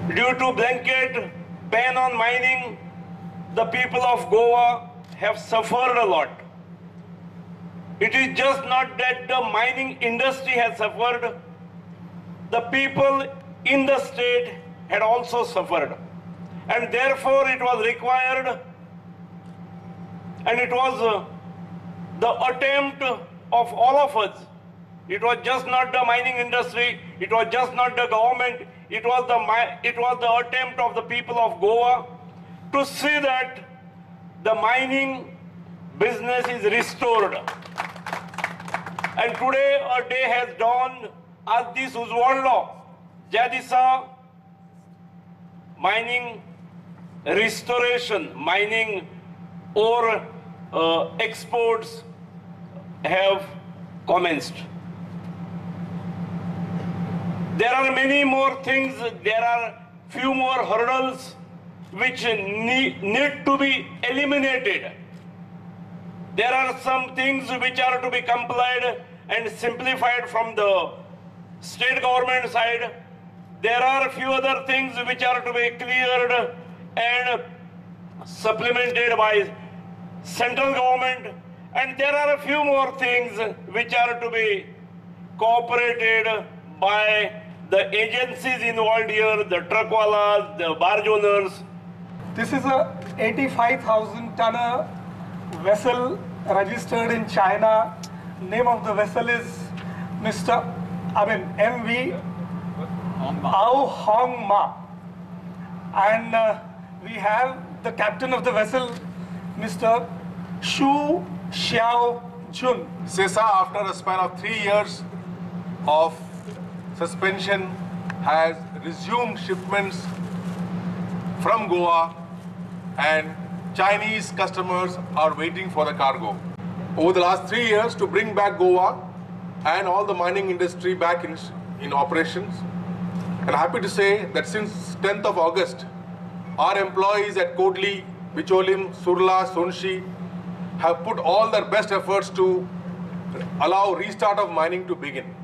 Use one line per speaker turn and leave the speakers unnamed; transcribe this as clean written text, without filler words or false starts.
Due to blanket ban on mining, the people of Goa have suffered a lot. It is just not that the mining industry has suffered, the people in the state had also suffered. And therefore it was required, and it was the attempt of all of us. It was just not the mining industry, it was just not the government, it was the attempt of the people of Goa to see that the mining business is restored. And today a day has dawned as this uzwadlo, Jadisa mining restoration, mining or exports have commenced. There are many more things, there are few more hurdles which need to be eliminated. There are some things which are to be complied and simplified from the state government side. There are a few other things which are to be cleared and supplemented by central government. And there are a few more things which are to be cooperated by the agencies involved here, the truckwalas, the barge owners.
This is a 85,000 tonner vessel registered in China. Name of the vessel is MV Ao Hong Ma. And we have the captain of the vessel, Mr. Shu Xiao Jun.
CESA, after a span of 3 years of suspension, has resumed shipments from Goa, and Chinese customers are waiting for the cargo. Over the last 3 years, to bring back Goa and all the mining industry back in operations, and I'm happy to say that since 10th of August, our employees at Kodli, Bicholim, Surla, Sonshi have put all their best efforts to allow restart of mining to begin.